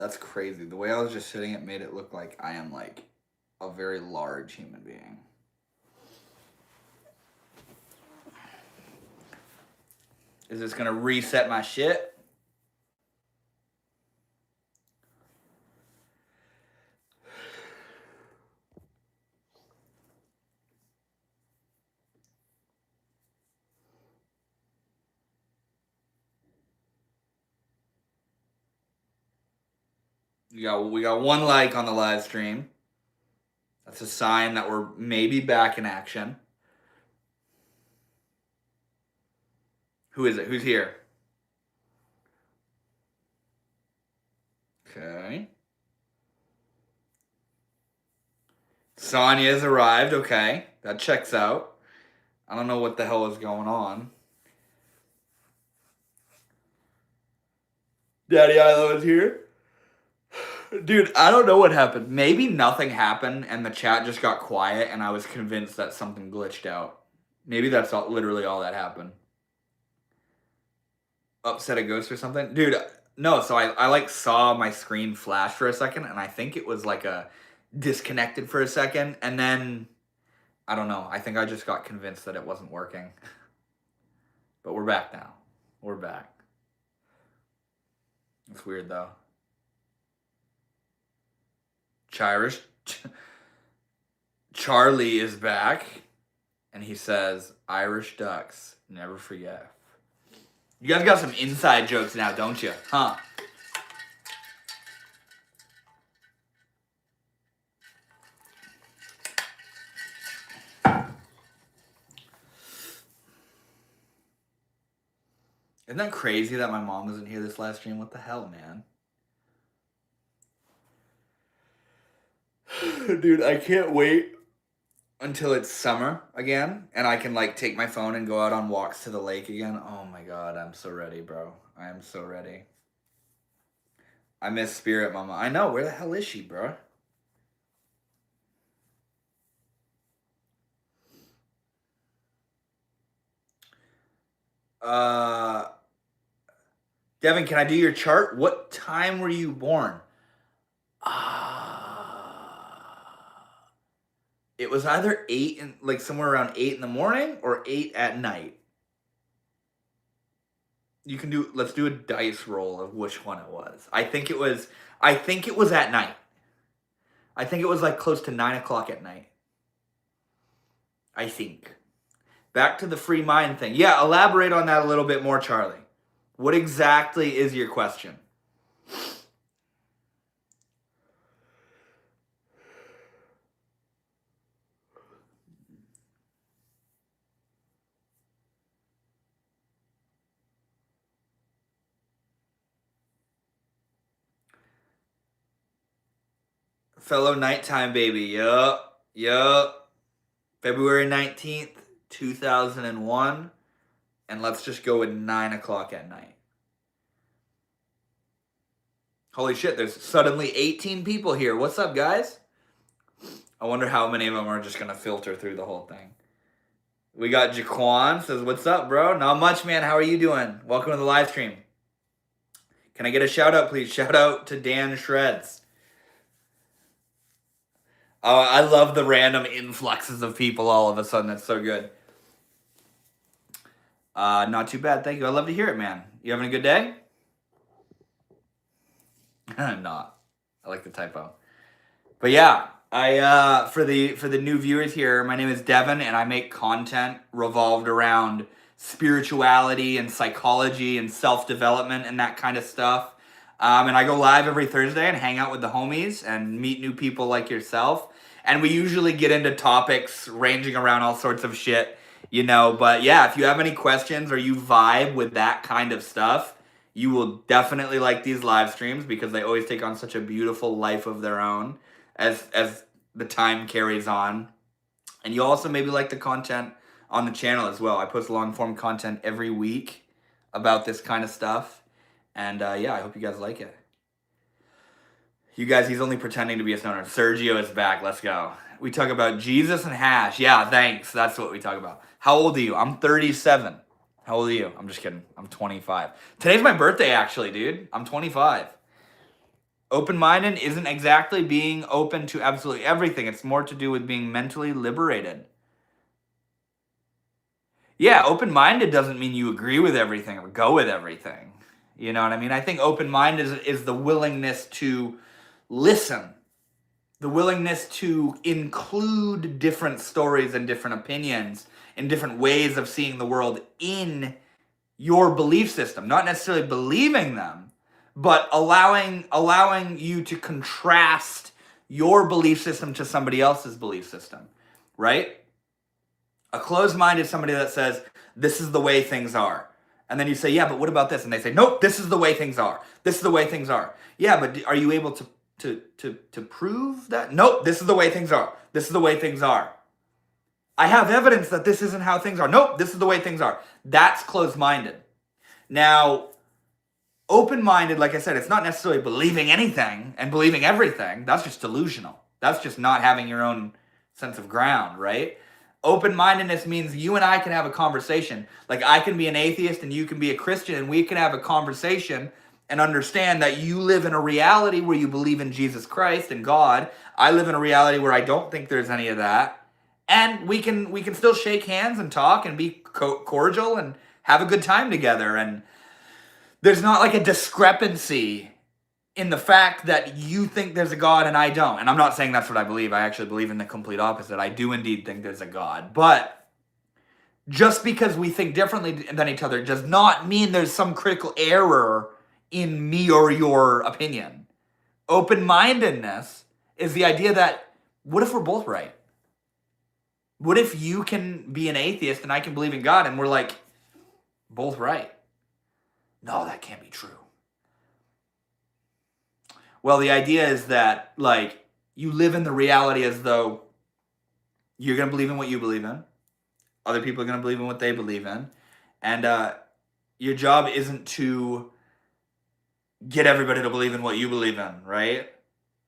That's crazy. The way I was just sitting, it made it look like I am like a very large human being. Is this gonna reset my shit? We got one like on the live stream. That's a sign that we're maybe back in action. Who is it? Who's here? Okay. Sonya's arrived. Okay. That checks out. I don't know what the hell is going on. Daddy Ilo is here. Dude, I don't know what happened. Maybe nothing happened and the chat just got quiet and I was convinced that something glitched out. Maybe that's literally all that happened. Upset a ghost or something? Dude, no, so I like saw my screen flash for a second and I think it was like a disconnected for a second and then I don't know. I think I just got convinced that it wasn't working. But we're back now. We're back. It's weird though. Charlie is back and he says, Irish ducks, never forget. You guys got some inside jokes now, don't you? Huh? Isn't that crazy that my mom wasn't here this last stream? What the hell, man? Dude, I can't wait until it's summer again and I can like take my phone and go out on walks to the lake again. Oh my god, I'm so ready, bro. I am so ready. I miss Spirit Mama. I know, where the hell is she, bro? Devin, can I do your chart? What time were you born? It was either 8 and like somewhere around 8 in the morning or 8 at night. You can do, let's do a dice roll of which one it was. I think it was at night. I think it was like close to 9 o'clock at night. I think. Back to the free mind thing. Yeah, elaborate on that a little bit more, Charlie. What exactly is your question? Fellow nighttime baby. Yup. February 19th, 2001. And let's just go with 9 o'clock at night. Holy shit, there's suddenly 18 people here. What's up, guys? I wonder how many of them are just going to filter through the whole thing. We got Jaquan says, what's up, bro? Not much, man. How are you doing? Welcome to the live stream. Can I get a shout out, please? Shout out to Dan Shreds. I love the random influxes of people all of a sudden. That's so good. Not too bad, thank you. I love to hear it, man. You having a good day? Not. I like the typo. But yeah, I for the new viewers here, my name is Devin, and I make content revolved around spirituality and psychology and self-development and that kind of stuff. And I go live every Thursday and hang out with the homies and meet new people like yourself. And we usually get into topics ranging around all sorts of shit, you know. But yeah, if you have any questions or you vibe with that kind of stuff, you will definitely like these live streams because they always take on such a beautiful life of their own as the time carries on. And you also maybe like the content on the channel as well. I post long form content every week about this kind of stuff. And yeah, I hope you guys like it. You guys, he's only pretending to be a stoner. Sergio is back. Let's go. We talk about Jesus and hash. Yeah, thanks. That's what we talk about. How old are you? I'm 37. How old are you? I'm just kidding. I'm 25. Today's my birthday, actually, dude. I'm 25. Open-minded isn't exactly being open to absolutely everything. It's more to do with being mentally liberated. Yeah, open-minded doesn't mean you agree with everything or go with everything. You know what I mean? I think open-minded is the willingness to listen, the willingness to include different stories and different opinions and different ways of seeing the world in your belief system, not necessarily believing them, but allowing you to contrast your belief system to somebody else's belief system, right? A closed mind is somebody that says, this is the way things are. And then you say, yeah, but what about this? And they say, nope, this is the way things are. This is the way things are. Yeah, but are you able to prove that? Nope, this is the way things are. This is the way things are. I have evidence that this isn't how things are. Nope, this is the way things are. That's closed-minded. Now, open-minded, like I said, it's not necessarily believing anything and believing everything. That's just delusional. That's just not having your own sense of ground, right? Open-mindedness means you and I can have a conversation. Like, I can be an atheist and you can be a Christian, and we can have a conversation and understand that you live in a reality where you believe in Jesus Christ and God. I live in a reality where I don't think there's any of that. And we can still shake hands and talk and be cordial and have a good time together. And there's not like a discrepancy in the fact that you think there's a God and I don't. And I'm not saying that's what I believe. I actually believe in the complete opposite. I do indeed think there's a God. But just because we think differently than each other does not mean there's some critical error in me or your opinion. Open-mindedness is the idea that, what if we're both right? What if you can be an atheist and I can believe in God and we're like both right? No, that can't be true. Well, the idea is that, like, you live in the reality as though you're going to believe in what you believe in. Other people are going to believe in what they believe in. And your job isn't to get everybody to believe in what you believe in, right?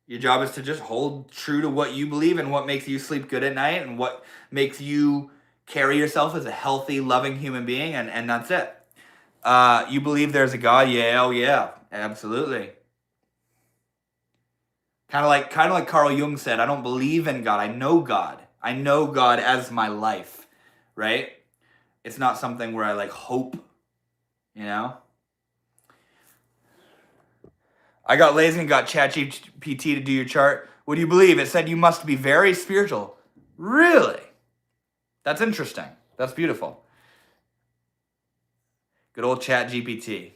Your job is to just hold true to what you believe and what makes you sleep good at night and what makes you carry yourself as a healthy, loving human being, and that's it. You believe there's a God? Yeah, oh yeah, absolutely. Kind of like Carl Jung said, I don't believe in God. I know God. I know God as my life, right? It's not something where I like hope, you know? I got lazy and got ChatGPT to do your chart. What do you believe? It said you must be very spiritual. Really? That's interesting. That's beautiful. Good old ChatGPT.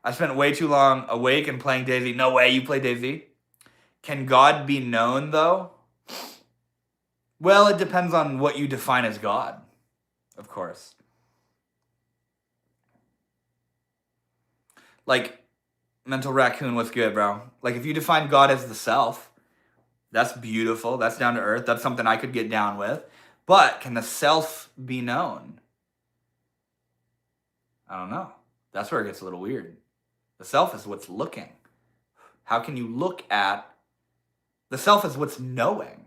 I spent way too long awake and playing Daisy. No way you play Daisy. Can God be known, though? Well, it depends on what you define as God, of course. Like, Mental Raccoon, what's good, bro? Like, if you define God as the self, that's beautiful. That's down to earth. That's something I could get down with. But can the self be known? I don't know. That's where it gets a little weird. The self is what's looking. How can you look at... The self is what's knowing.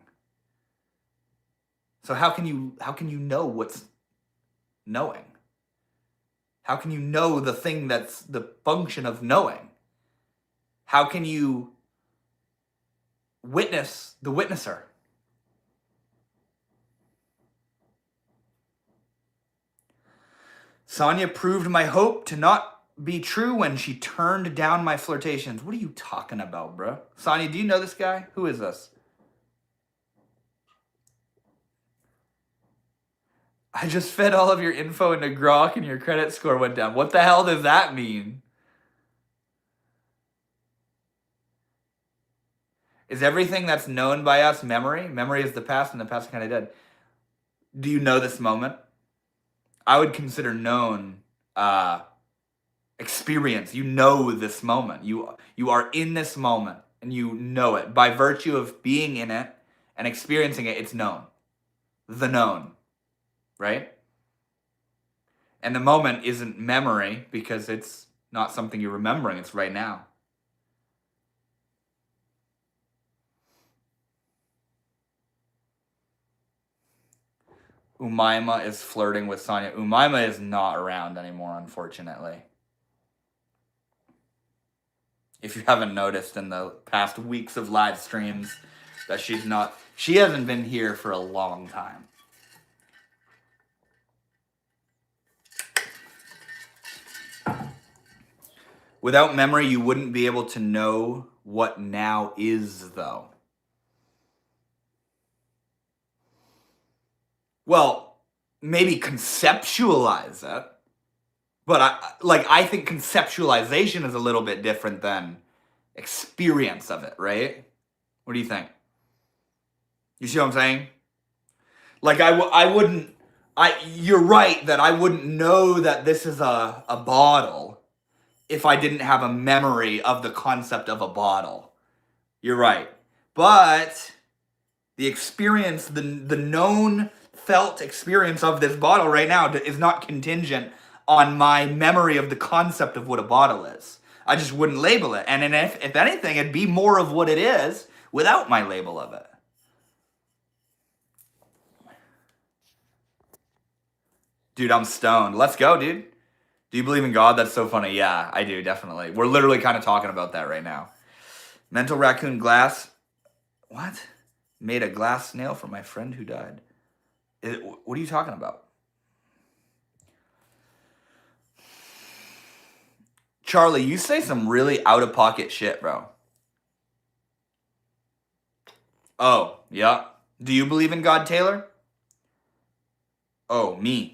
So how can you know what's knowing? How can you know the thing that's the function of knowing? How can you witness the witnesser? Sonia proved my hope to not be true when she turned down my flirtations. What are you talking about, bro? Sonia, do you know this guy? Who is this? I just fed all of your info into Grok and your credit score went down. What the hell does that mean? Is everything that's known by us memory? Memory is the past and the past is kind of dead. Do you know this moment? I would consider known experience. You know this moment. You are in this moment and you know it. By virtue of being in it and experiencing it, it's known. The known. Right? And the moment isn't memory because it's not something you're remembering. It's right now. Umaima is flirting with Sonia. Umaima is not around anymore, unfortunately. If you haven't noticed in the past weeks of live streams that she hasn't been here for a long time. Without memory, you wouldn't be able to know what now is, though. Well, maybe conceptualize it, but I think conceptualization is a little bit different than experience of it, right? What do you think? You see what I'm saying? Like you're right that I wouldn't know that this is a bottle if I didn't have a memory of the concept of a bottle. You're right. But the experience, the known felt experience of this bottle right now is not contingent on my memory of the concept of what a bottle is. I just wouldn't label it. And if anything, it'd be more of what it is without my label of it. Dude, I'm stoned. Let's go, dude. Do you believe in God? That's so funny. Yeah, I do, definitely. We're literally kind of talking about that right now. Mental raccoon glass. What? Made a glass snail for my friend who died. What are you talking about? Charlie, you say some really out-of-pocket shit, bro. Oh, yeah. Do you believe in God, Taylor? Oh, me.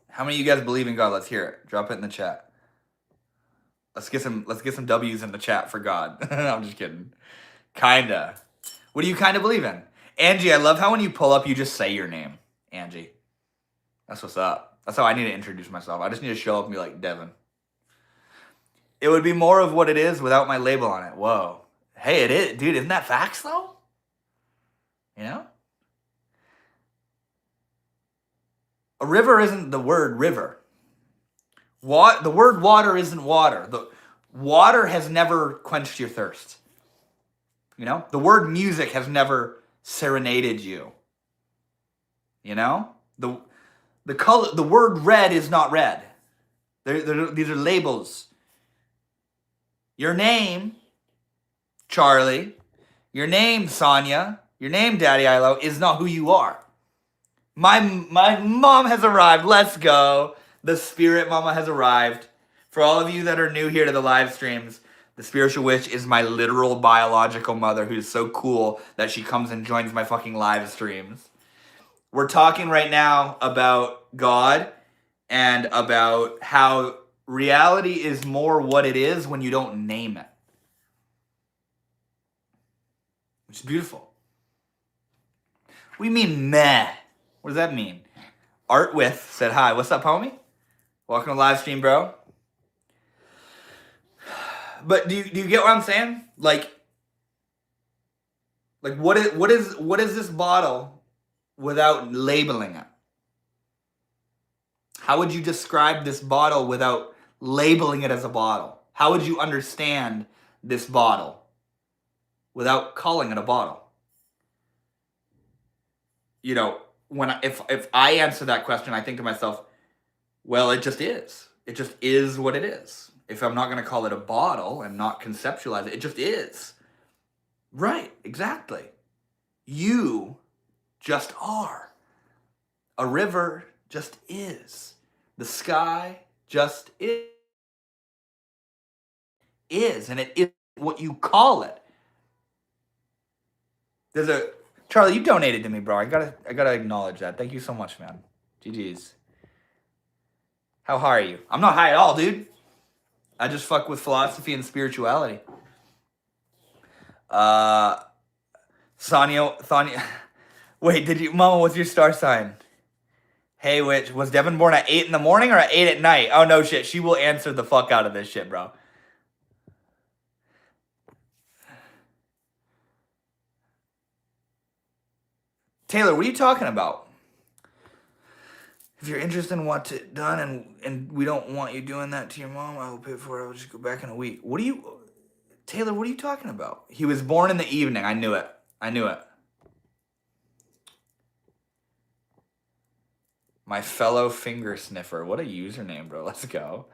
How many of you guys believe in God? Let's hear it. Drop it in the chat. Let's get some W's in the chat for God. I'm just kidding. Kinda. What do you kind of believe in? Angie, I love how when you pull up, you just say your name. Angie. That's what's up. That's how I need to introduce myself. I just need to show up and be like, Devin. It would be more of what it is without my label on it. Whoa. Hey, it is. Dude, isn't that facts, though? You know? A river isn't the word river. The word water isn't water. The water has never quenched your thirst. You know? The word music has never serenaded you. You know? The color, the word red is not red. These are labels. Your name, Charlie, your name, Sonia, your name, Daddy Ilo, is not who you are. My mom has arrived. Let's go. The spirit mama has arrived. For all of you that are new here to the live streams, the spiritual witch is my literal biological mother who's so cool that she comes and joins my fucking live streams. We're talking right now about God and about how reality is more what it is when you don't name it. Which is beautiful. What do you mean, meh? What does that mean? Art with said hi. What's up, homie? Welcome to live stream, bro. But do you get what I'm saying? Like what is this bottle without labeling it? How would you describe this bottle without labeling it as a bottle? How would you understand this bottle without calling it a bottle? You know, if I answer that question, I think to myself, well, it just is. It just is what it is. If I'm not going to call it a bottle and not conceptualize it, it just is. Right, exactly. You just are. A river just is. The sky just is. And it is what you call it. Charlie, you donated to me, bro. I gotta acknowledge that. Thank you so much, man. GG's. How high are you? I'm not high at all, dude. I just fuck with philosophy and spirituality. Thania. Wait, Mama, what's your star sign? Hey, witch, was Devin born at 8 in the morning or at 8 at night? Oh, no shit. She will answer the fuck out of this shit, bro. Taylor, what are you talking about? If you're interested in what's it done and we don't want you doing that to your mom, I will pay for it. I'll just go back in a week. Taylor, what are you talking about? He was born in the evening. I knew it. My fellow finger sniffer. What a username, bro. Let's go.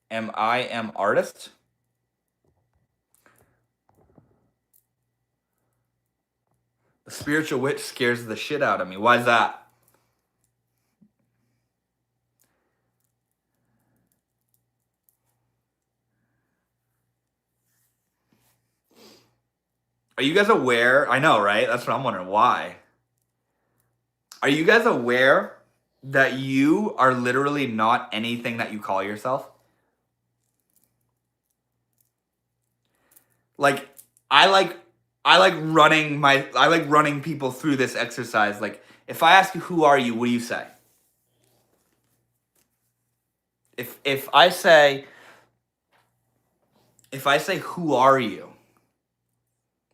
M artist? The spiritual witch scares the shit out of me. Why is that? Are you guys aware? I know, right? That's what I'm wondering. Why? Are you guys aware that you are literally not anything that you call yourself? Like, I like running people through this exercise. Like, if I ask you who are you, what do you say? If I say who are you?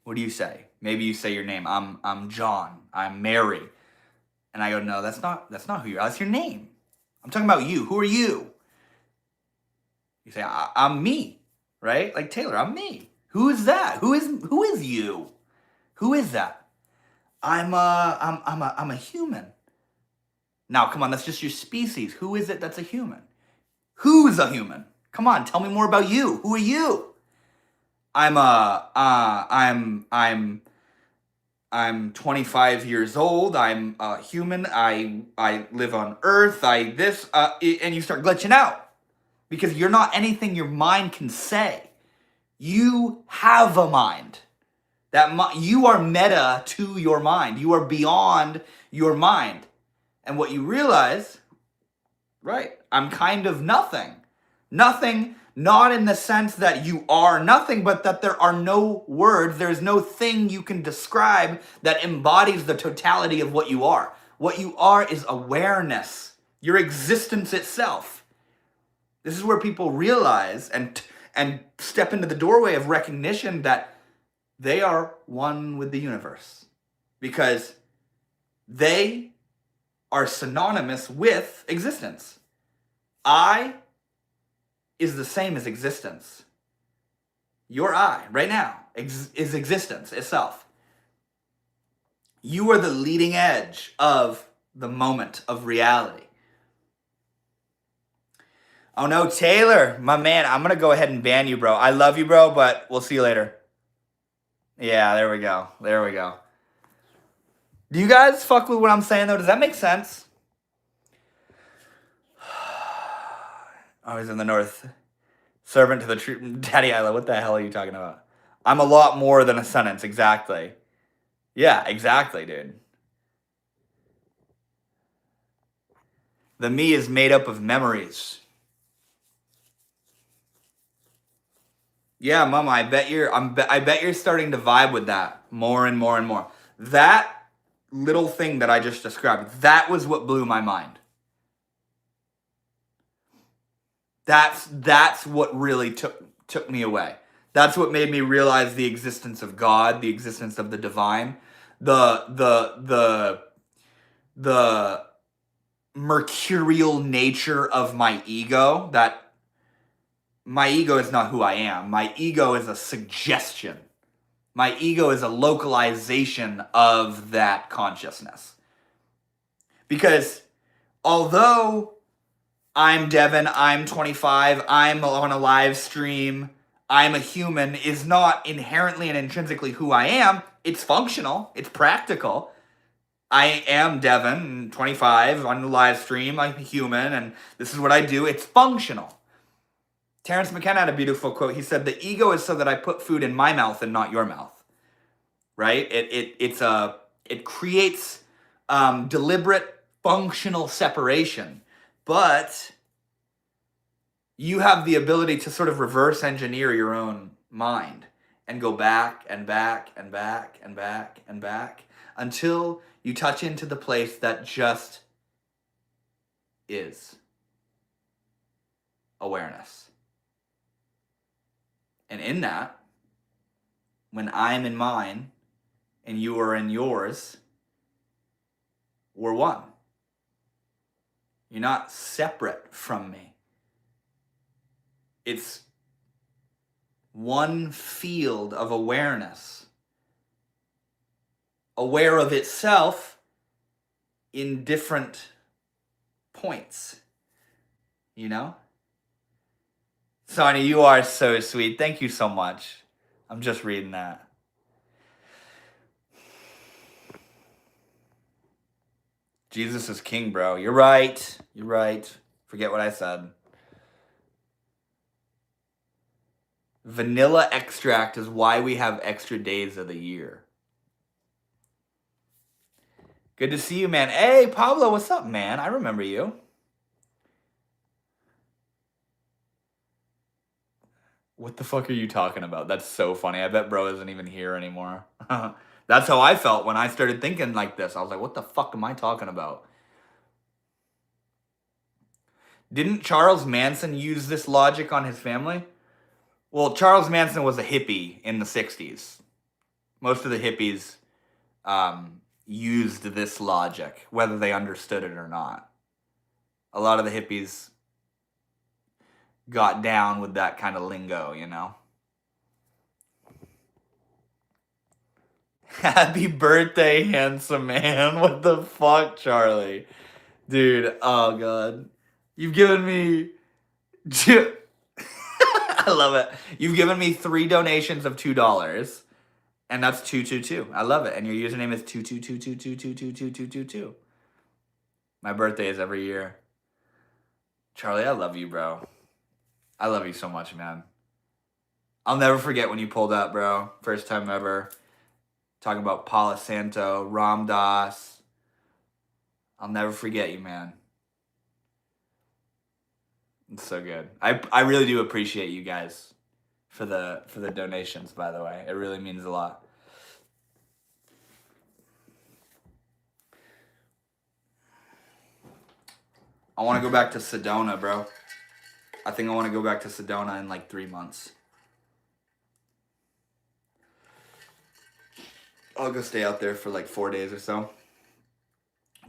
What do you say? Maybe you say your name. I'm John. I'm Mary. And I go, no, that's not who you are. That's your name. I'm talking about you. Who are you? You say, I'm me, right? Like Taylor, I'm me. Who is that? Who is you? Who is that? I'm a human. Now, come on, that's just your species. Who is it that's a human? Who's a human? Come on, tell me more about you. Who are you? I'm 25 years old. I'm a human. I live on Earth. And you start glitching out because you're not anything your mind can say. You have a mind. You are meta to your mind. You are beyond your mind. And what you realize, right, I'm kind of nothing. Nothing, not in the sense that you are nothing, but that there are no words, there's no thing you can describe that embodies the totality of what you are. What you are is awareness, your existence itself. This is where people realize and step into the doorway of recognition that they are one with the universe because they are synonymous with existence. I is the same as existence. Your I, right now, is existence itself. You are the leading edge of the moment of reality. Oh no, Taylor, my man, I'm going to go ahead and ban you, bro. I love you, bro, but we'll see you later. Yeah, there we go. There we go. Do you guys fuck with what I'm saying, though? Does that make sense? I was in the north. Servant to the true Daddy Isla. What the hell are you talking about? I'm a lot more than a sentence. Exactly. Yeah, exactly, dude. The me is made up of memories. Yeah, Mama, I bet you're starting to vibe with that more and more and more. That little thing that I just described, that was what blew my mind. That's what really took me away. That's what made me realize the existence of God, the existence of the divine, the mercurial nature of my ego. That my ego is not who I am. My ego is a suggestion. My ego is a localization of that consciousness. Because although I'm Devin, I'm 25, I'm on a live stream, I'm a human, is not inherently and intrinsically who I am. It's functional, it's practical. I am Devin, 25, on the live stream, I'm a human, and this is what I do. It's functional. Terrence McKenna had a beautiful quote. He said, the ego is so that I put food in my mouth and not your mouth. Right? It creates deliberate functional separation. But you have the ability to sort of reverse engineer your own mind and go back and back and back and back and back until you touch into the place that just is awareness. And in that, when I'm in mine and you are in yours, we're one. You're not separate from me. It's one field of awareness aware of itself in different points, you know? Sonia, you are so sweet. Thank you so much. I'm just reading that. Jesus is king, bro. You're right. You're right. Forget what I said. Vanilla extract is why we have extra days of the year. Good to see you, man. Hey, Pablo, what's up, man? I remember you. What the fuck are you talking about? That's so funny. I bet bro isn't even here anymore. That's how I felt when I started thinking like this. I was like, what the fuck am I talking about? Didn't Charles Manson use this logic on his family? Well, Charles Manson was a hippie in the 60s. Most of the hippies used this logic, whether they understood it or not. A lot of the hippies got down with that kind of lingo, you know? Happy birthday, handsome man. What the fuck, Charlie? Dude, oh god. You've given me... I love it. You've given me 3 donations of $2. And that's 222. I love it. And your username is 22222222222. My birthday is every year. Charlie, I love you, bro. I love you so much, man. I'll never forget when you pulled up, bro. First time ever. Talking about Palo Santo, Ram Dass. I'll never forget you, man. It's so good. I really do appreciate you guys for the donations, by the way. It really means a lot. I want to go back to Sedona, bro. I think I want to go back to Sedona in like 3 months. I'll go stay out there for like 4 days or so.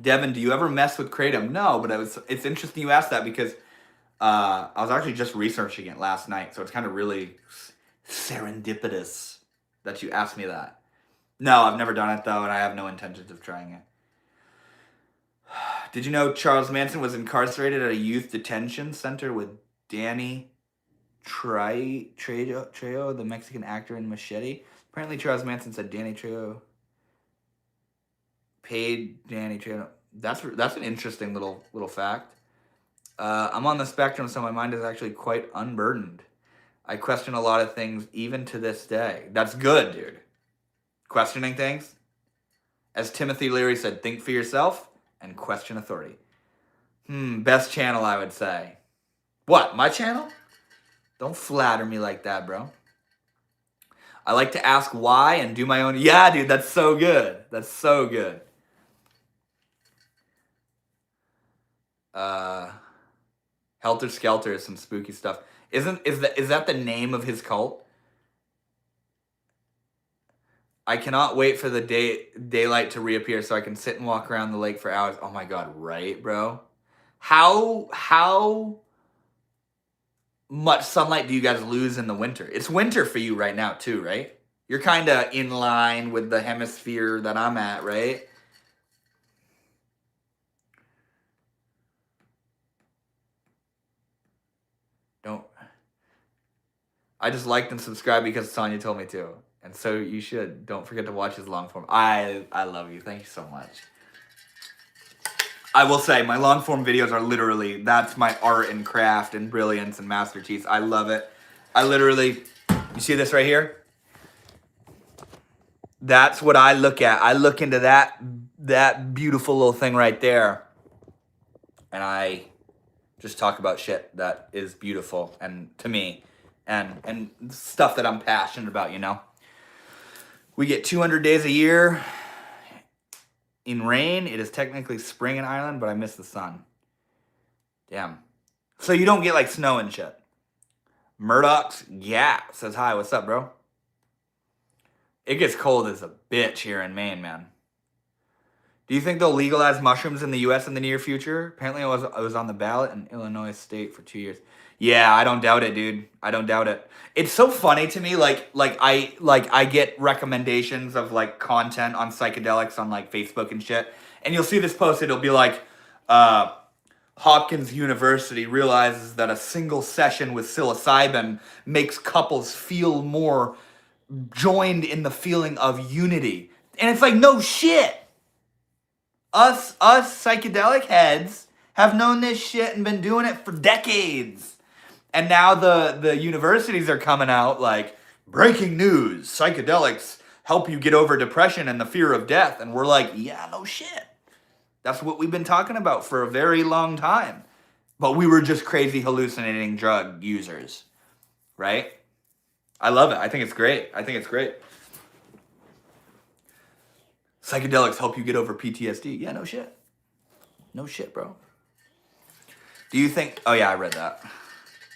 Devin, do you ever mess with Kratom? No, but it's interesting you asked that because I was actually just researching it last night, so it's kind of really serendipitous that you asked me that. No, I've never done it though, and I have no intentions of trying it. Did you know Charles Manson was incarcerated at a youth detention center with Danny Trejo, the Mexican actor in Machete? Apparently, Charles Manson said Danny Trejo paid Danny Trejo. That's an interesting little fact. I'm on the spectrum, so my mind is actually quite unburdened. I question a lot of things, even to this day. That's good, dude. Questioning things. As Timothy Leary said, think for yourself and question authority. Best channel, I would say. What, my channel? Don't flatter me like that, bro. I like to ask why and do my own... Yeah, dude, that's so good. That's so good. Helter Skelter is some spooky stuff. Is that the name of his cult? I cannot wait for the daylight to reappear so I can sit and walk around the lake for hours. Oh my god, right, bro? How much sunlight do you guys lose in the winter? It's winter for you right now too, right? You're kind of in line with the hemisphere that I'm at, right? I just liked and subscribed because Sonia told me to. And so you should. Don't forget to watch his long form. I love you. Thank you so much. I will say, my long form videos are literally, that's my art and craft and brilliance and masterpiece. I love it. I literally, you see this right here? That's what I look at. I look into that beautiful little thing right there. And I just talk about shit that is beautiful and to me. And stuff that I'm passionate about, you know? We get 200 days a year in rain. It is technically spring in Ireland, but I miss the sun. Damn. So you don't get like snow and shit. Murdoch's Gap says hi. What's up, bro? It gets cold as a bitch here in Maine, man. Do you think they'll legalize mushrooms in the U.S. in the near future? Apparently, it was on the ballot in Illinois State for 2 years. Yeah, I don't doubt it, dude. I don't doubt it. It's so funny to me, I get recommendations of like content on psychedelics on like Facebook and shit, and you'll see this post. It'll be like, Hopkins University realizes that a single session with psilocybin makes couples feel more joined in the feeling of unity, and it's like, no shit. Us psychedelic heads have known this shit and been doing it for decades. And now the universities are coming out like, breaking news, psychedelics help you get over depression and the fear of death. And we're like, yeah, no shit. That's what we've been talking about for a very long time. But we were just crazy hallucinating drug users, right? I love it. I think it's great. Psychedelics help you get over PTSD. Yeah, no shit. No shit, bro. Do you think... Oh, yeah, I read that.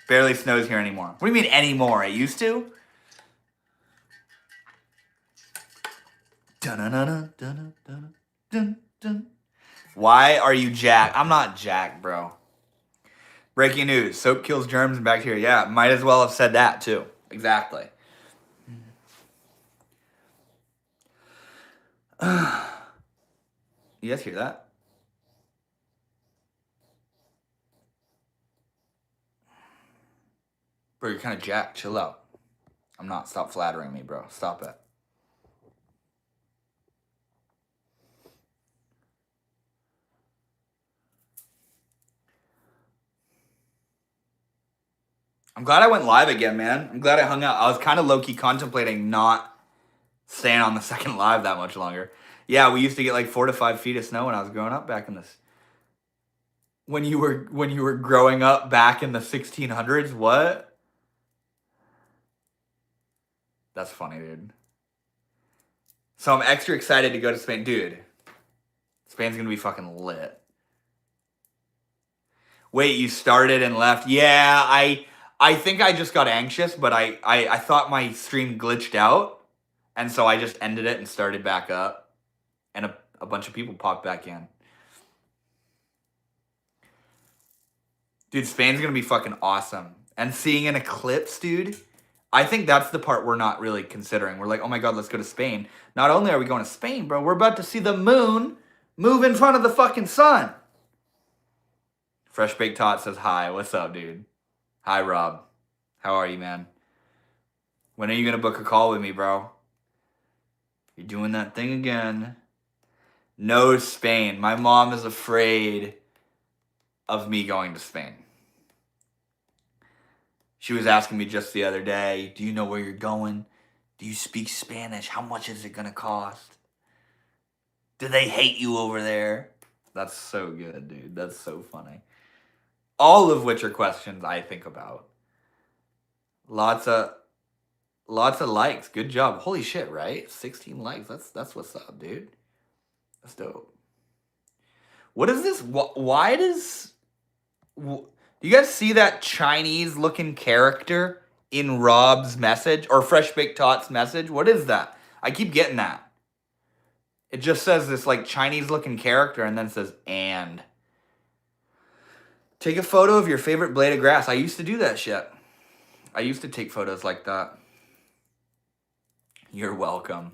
Barely snows here anymore. What do you mean anymore? It used to? Why are you Jack? I'm not Jack, bro. Breaking news. Soap kills germs and bacteria. Yeah, might as well have said that, too. Exactly. You guys hear that? Bro, you're kind of jacked. Chill out. I'm not. Stop flattering me, bro. Stop it. I'm glad I went live again, man. I'm glad I hung out. I was kind of low-key contemplating not staying on the second live that much longer. Yeah, we used to get like 4 to 5 feet of snow when I was growing up back in this. When you were growing up back in the 1600s, what? That's funny, dude. So I'm extra excited to go to Spain. Dude, Spain's gonna be fucking lit. Wait, you started and left? Yeah, I think I just got anxious, but I thought my stream glitched out. And so I just ended it and started back up. And a bunch of people popped back in. Dude, Spain's going to be fucking awesome. And seeing an eclipse, dude, I think that's the part we're not really considering. We're like, oh my God, let's go to Spain. Not only are we going to Spain, bro, we're about to see the moon move in front of the fucking sun. Fresh Baked Tot says hi. What's up, dude? Hi, Rob. How are you, man? When are you going to book a call with me, bro? You're doing that thing again. No, Spain. My mom is afraid of me going to Spain. She was asking me just the other day, do you know where you're going? Do you speak Spanish? How much is it going to cost? Do they hate you over there? That's so good, dude. That's so funny. All of which are questions I think about. Lots of likes. Good job. Holy shit, right? 16 likes. That's what's up, dude. That's dope. What is this? Why does... Do you guys see that Chinese looking character in Rob's message or Fresh Baked Tot's message? What is that? I keep getting that. It just says this like Chinese looking character and then says and. Take a photo of your favorite blade of grass. I used to do that shit. I used to take photos like that. You're welcome.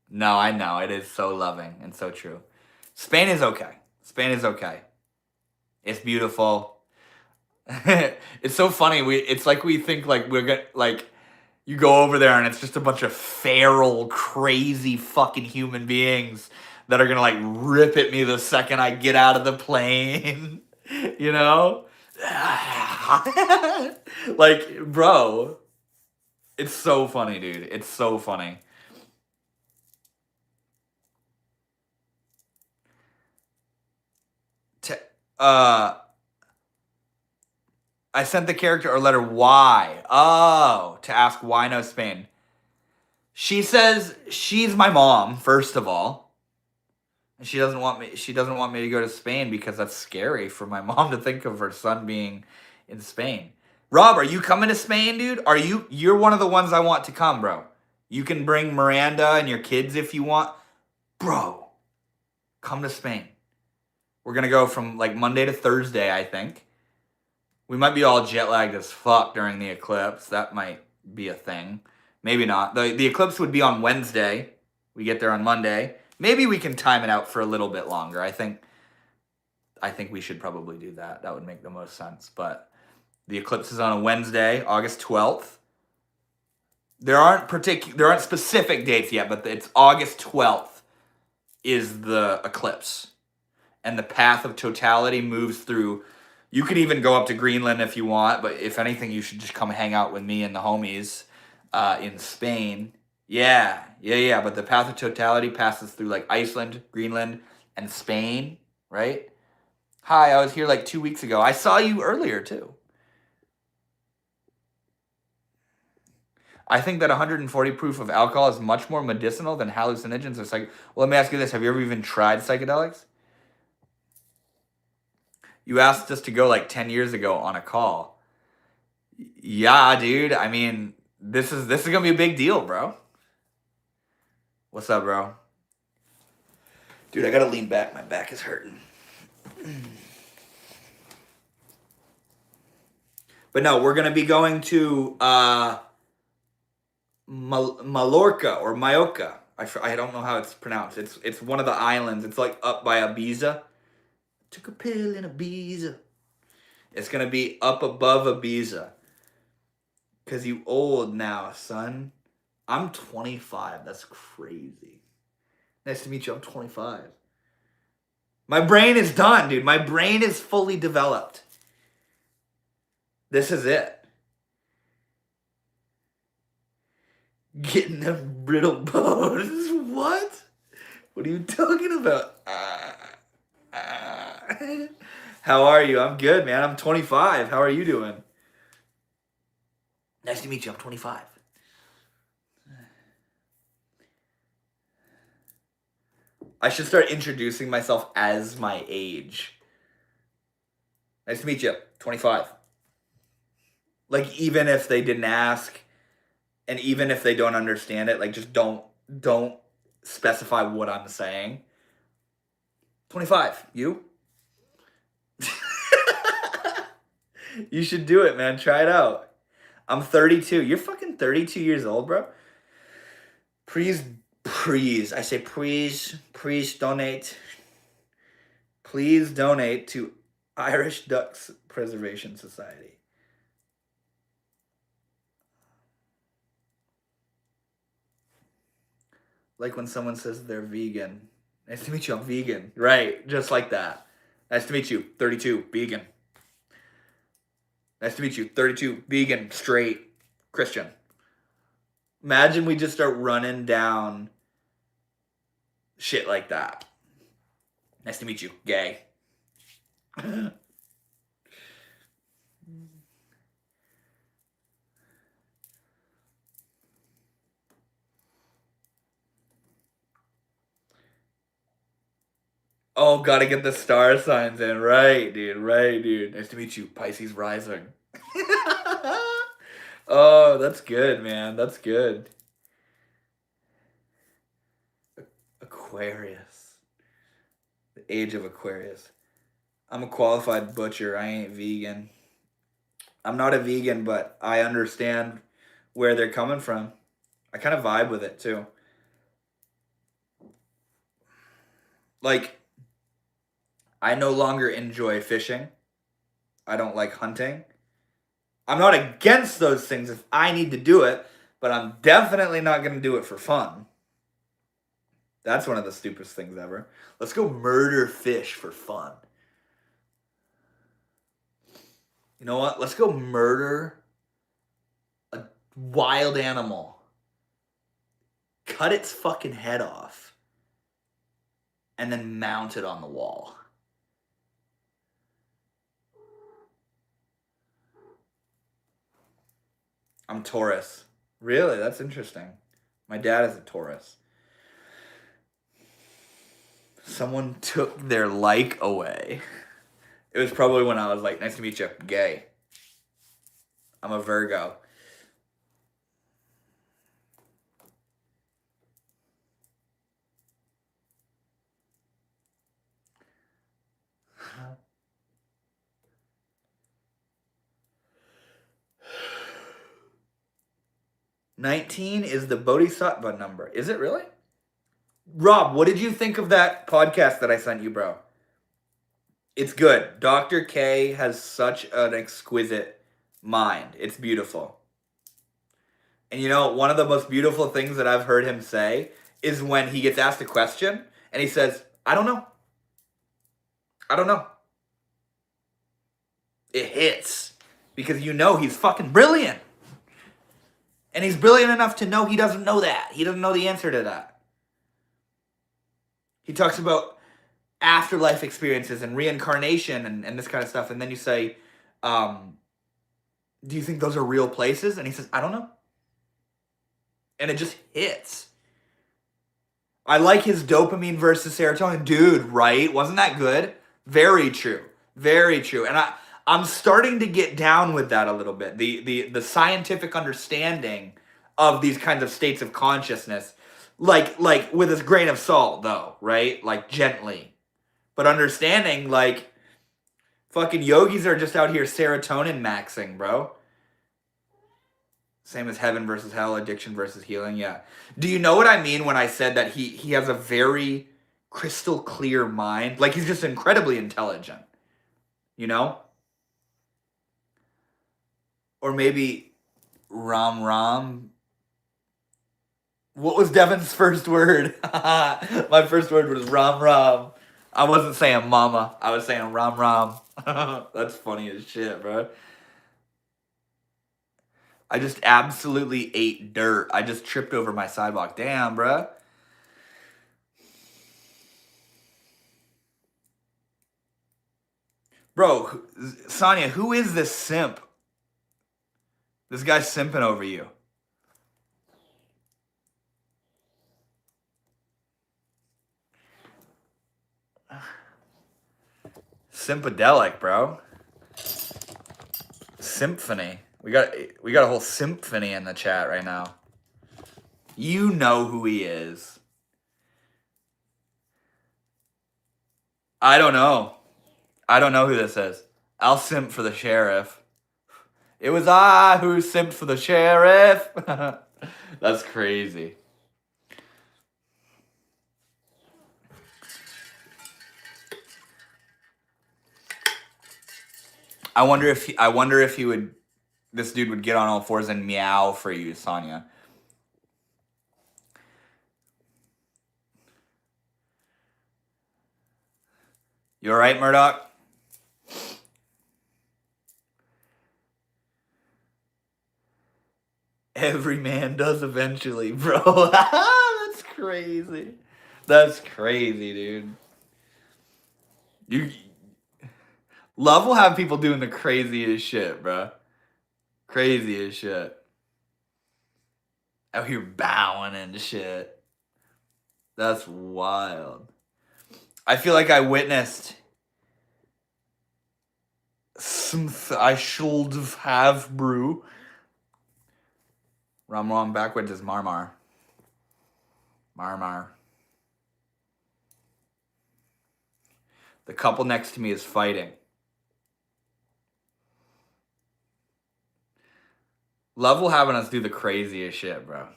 No, I know. It is so loving and so true. Spain is okay. Spain is okay. It's beautiful. It's so funny. It's like we think like we're gonna like you go over there and it's just a bunch of feral, crazy fucking human beings that are gonna like rip at me the second I get out of the plane. You know? Like, bro. It's so funny, dude. It's so funny. I sent the character a letter Y. Oh, to ask why no Spain. She says she's my mom, first of all. And she doesn't want me to go to Spain because that's scary for my mom to think of her son being in Spain. Rob, are you coming to Spain, dude? You're one of the ones I want to come, bro. You can bring Miranda and your kids if you want. Bro, come to Spain. We're going to go from like Monday to Thursday, I think. We might be all jet lagged as fuck during the eclipse. That might be a thing. Maybe not. The eclipse would be on Wednesday. We get there on Monday. Maybe we can time it out for a little bit longer. I think we should probably do that. That would make the most sense. But the eclipse is on a Wednesday, August 12th. There aren't specific dates yet, but it's August 12th is the eclipse. And the path of totality moves through. You could even go up to Greenland if you want, but if anything, you should just come hang out with me and the homies in Spain. Yeah. But the path of totality passes through like Iceland, Greenland, and Spain, right? Hi, I was here like 2 weeks ago. I saw you earlier too. I think that 140 proof of alcohol is much more medicinal than hallucinogens or well, let me ask you this. Have you ever even tried psychedelics? You asked us to go like 10 years ago on a call. Yeah, dude. I mean, this is going to be a big deal, bro. What's up, bro? Dude, I got to lean back. My back is hurting. But no, we're going to be going to Mallorca or Majorca. I don't know how it's pronounced. It's one of the islands. It's like up by Ibiza. Took a pill in Ibiza. It's going to be up above Ibiza. Because you old now, son. I'm 25. That's crazy. Nice to meet you. I'm 25. My brain is done, dude. My brain is fully developed. This is it. Getting them brittle bones. What? What are you talking about? How are you? I'm good, man. I'm 25. How are you doing? Nice to meet you. I'm 25. I should start introducing myself as my age. Nice to meet you. 25. Like, even if they didn't ask, and even if they don't understand it, like, just don't specify what I'm saying. 25. You? You should do it, man. Try it out. I'm 32. You're fucking 32 years old, bro. Please, I say please donate. Please donate to Irish Ducks Preservation Society. Like when someone says they're vegan. Nice to meet you, I'm vegan. Right, just like that. Nice to meet you, 32, vegan. Nice to meet you, 32, vegan, straight, Christian. Imagine we just start running down shit like that. Nice to meet you, gay. Oh, gotta get the star signs in. Right, dude. Nice to meet you, Pisces rising. Oh, that's good, man. That's good. Aquarius. The age of Aquarius. I'm a qualified butcher. I ain't vegan. I'm not a vegan, but I understand where they're coming from. I kind of vibe with it, too. Like, I no longer enjoy fishing. I don't like hunting. I'm not against those things if I need to do it, but I'm definitely not going to do it for fun. That's one of the stupidest things ever. Let's go murder fish for fun. You know what? Let's go murder a wild animal. Cut its fucking head off. And then mount it on the wall. I'm Taurus. Really? That's interesting. My dad is a Taurus. Someone took their like away. It was probably when I was like, nice to meet you, gay. I'm a Virgo. 19 is the Bodhisattva number. Is it really? Rob, what did you think of that podcast that I sent you, bro? It's good. Dr. K has such an exquisite mind. It's beautiful. And you know, one of the most beautiful things that I've heard him say is when he gets asked a question and he says, I don't know. I don't know. It hits because you know he's fucking brilliant. And he's brilliant enough to know he doesn't know that. He doesn't know the answer to that. He talks about afterlife experiences and reincarnation and this kind of stuff. And then you say, do you think those are real places? And he says, I don't know. And it just hits. I like his dopamine versus serotonin. Dude, right? Wasn't that good? Very true. Very true. And I'm starting to get down with that a little bit. The scientific understanding of these kinds of states of consciousness. Like with a grain of salt, though, right? Like gently. But understanding, like, fucking yogis are just out here serotonin maxing, bro. Same as heaven versus hell, addiction versus healing, yeah. Do you know what I mean when I said that he has a very crystal clear mind? Like, he's just incredibly intelligent, you know? Or maybe Ram Ram. What was Devin's first word? My first word was Ram Ram. I wasn't saying mama. I was saying Ram Ram. That's funny as shit, bro. I just absolutely ate dirt. I just tripped over my sidewalk. Damn, bro. Bro, Sonia, who is this simp? This guy's simping over you. Simpadelic, bro. Symphony. We got a whole symphony in the chat right now. You know who he is. I don't know. I don't know who this is. I'll simp for the sheriff. It was I who simped for the sheriff. That's crazy. I wonder if he would, this dude would get on all fours and meow for you, Sonia. You all right, Murdoch? Every man does eventually, bro. That's crazy. That's crazy, dude. Love will have people doing the craziest shit, bro. Crazy as shit. Out here bowing and shit. That's wild. I feel like I witnessed something I should have brew. Ram Ram backwards is Marmar. Marmar. The couple next to me is fighting. Love will having us do the craziest shit, bro.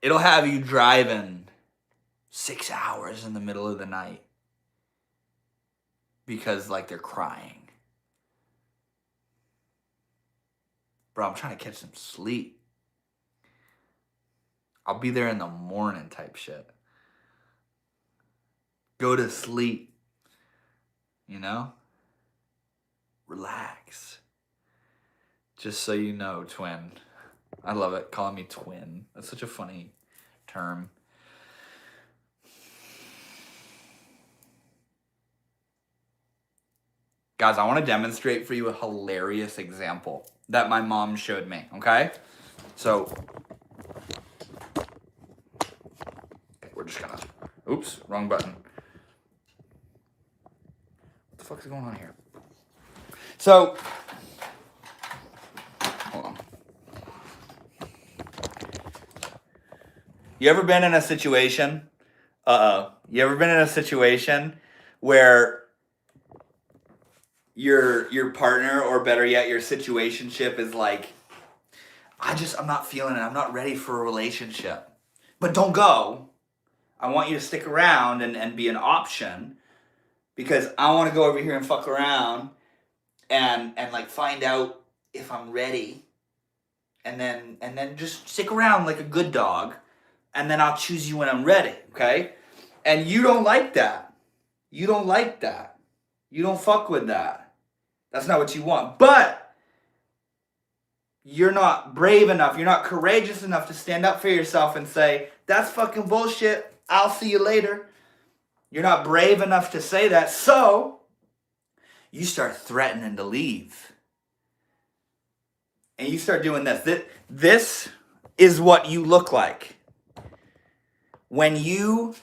It'll have you driving 6 hours in the middle of the night because, like, they're crying. Bro, I'm trying to catch some sleep. I'll be there in the morning type shit. Go to sleep. You know? Relax. Just so you know, twin. I love it. Calling me twin. That's such a funny term. Guys, I want to demonstrate for you a hilarious example that my mom showed me, okay? So, we're just gonna, oops, wrong button. What the fuck is going on here? So, hold on. You ever been in a situation, you ever been in a situation where your partner, or better yet, your situationship is like, I'm not feeling it. I'm not ready for a relationship. But don't go. I want you to stick around and be an option, because I want to go over here and fuck around and like find out if I'm ready, and then just stick around like a good dog, and then I'll choose you when I'm ready, okay? And you don't like that. You don't like that. You don't fuck with that. That's not what you want. But you're not brave enough, you're not courageous enough to stand up for yourself and say, that's fucking bullshit, I'll see you later. You're not brave enough to say that, so you start threatening to leave. And you start doing this. This is what you look like when you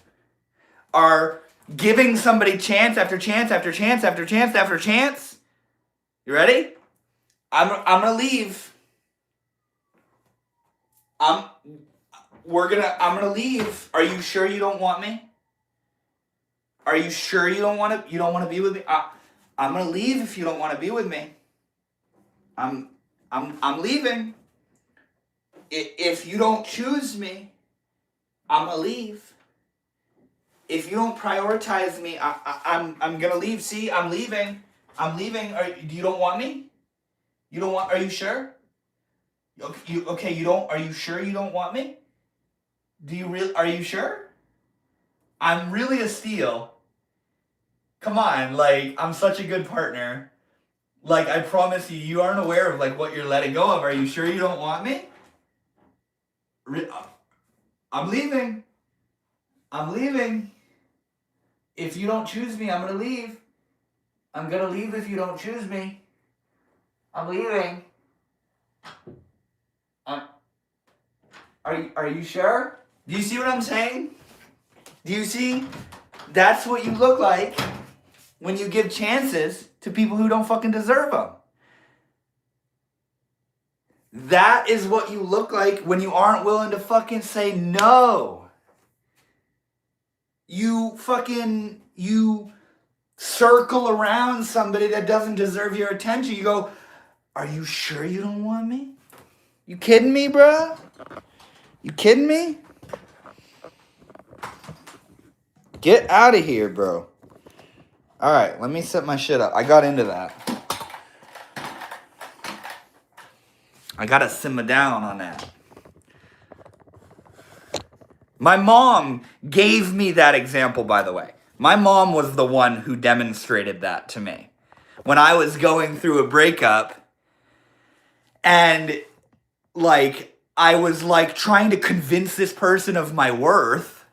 are giving somebody chance after chance after chance after chance after chance. You ready? I'm gonna leave. I'm gonna leave. Are you sure you don't want me? Are you sure you don't want to be with me? I'm gonna leave if you don't want to be with me. I'm leaving. If you don't choose me, I'm gonna leave. If you don't prioritize me, I'm gonna leave. See, I'm leaving. I'm leaving. You don't want me? You don't want? Are you sure? Okay? You don't. Are you sure you don't want me? Do you really? Are you sure? I'm really a steal. Come on, like, I'm such a good partner. Like, I promise you aren't aware of like what you're letting go of. Are you sure you don't want me? I'm leaving. I'm leaving. If you don't choose me, I'm gonna leave. I'm gonna leave if you don't choose me. I'm leaving. Are you sure? Do you see what I'm saying? Do you see? That's what you look like when you give chances to people who don't fucking deserve them. That is what you look like when you aren't willing to fucking say no. You circle around somebody that doesn't deserve your attention. You go, are you sure you don't want me? You kidding me, bro? You kidding me? Get out of here, bro. All right, let me set my shit up. I got into that. I gotta simmer down on that. My mom gave me that example, by the way. My mom was the one who demonstrated that to me. When I was going through a breakup and like I was like trying to convince this person of my worth,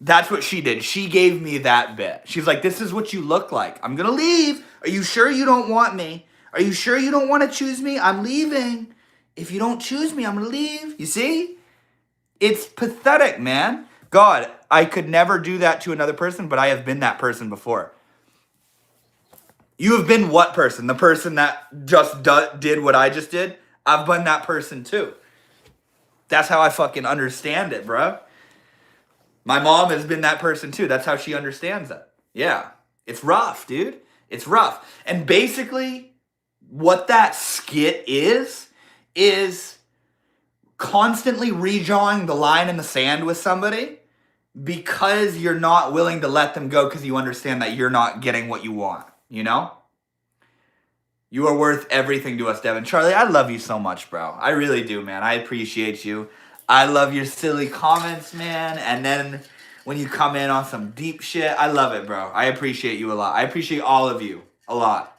that's what she did. She gave me that bit. She's like, this is what you look like. I'm gonna leave. Are you sure you don't want me? Are you sure you don't want to choose me? I'm leaving. If you don't choose me, I'm gonna leave. You see? It's pathetic, man. God, I could never do that to another person, but I have been that person before. You have been what person? The person that just did what I just did? I've been that person too. That's how I fucking understand it, bro. My mom has been that person too. That's how she understands it. Yeah. It's rough, dude. It's rough. And basically, what that skit is constantly redrawing the line in the sand with somebody because you're not willing to let them go because you understand that you're not getting what you want, you know? You are worth everything to us, Devin. Charlie, I love you so much, bro. I really do, man. I appreciate you. I love your silly comments, man. And then when you come in on some deep shit, I love it, bro. I appreciate you a lot. I appreciate all of you a lot.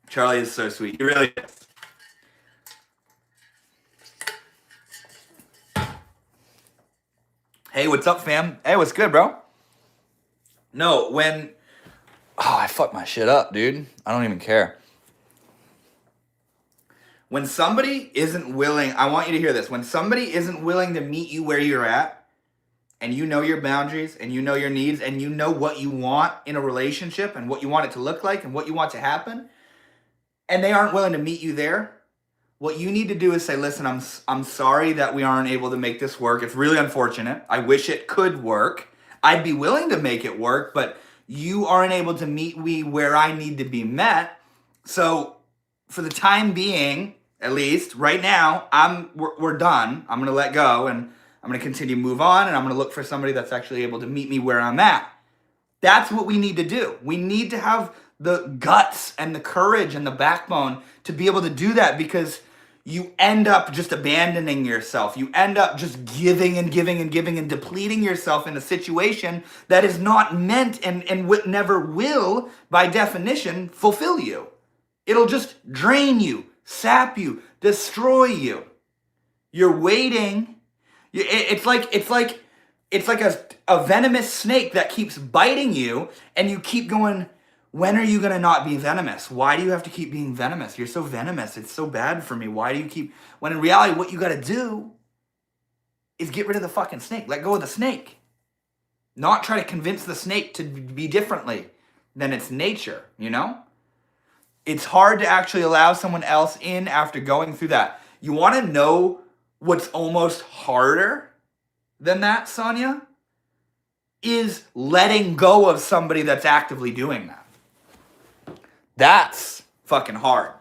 Charlie is so sweet. He really is. Hey, what's up, fam? Hey, what's good, bro? No, when... Oh, I fucked my shit up, dude. I don't even care. When somebody isn't willing, I want you to hear this. When somebody isn't willing to meet you where you're at, and you know your boundaries, and you know your needs, and you know what you want in a relationship, and what you want it to look like, and what you want to happen, and they aren't willing to meet you there, what you need to do is say, listen, I'm sorry that we aren't able to make this work. It's really unfortunate. I wish it could work. I'd be willing to make it work, but you aren't able to meet me where I need to be met. So for the time being, at least right now, we're done. I'm gonna let go, and I'm gonna continue to move on, and I'm gonna look for somebody that's actually able to meet me where I'm at. That's what we need to do. We need to have the guts and the courage and the backbone to be able to do that, because you end up just abandoning yourself. You end up just giving and giving and giving and depleting yourself in a situation that is not meant and never will, by definition, fulfill you. It'll just drain you, sap you, destroy you. You're waiting. It's like a venomous snake that keeps biting you, and you keep going, when are you going to not be venomous? Why do you have to keep being venomous? You're so venomous. It's so bad for me. Why do you keep... When in reality, what you got to do is get rid of the fucking snake. Let go of the snake. Not try to convince the snake to be differently than its nature, you know? It's hard to actually allow someone else in after going through that. You want to know what's almost harder than that, Sonia? Is letting go of somebody that's actively doing that. That's fucking hard.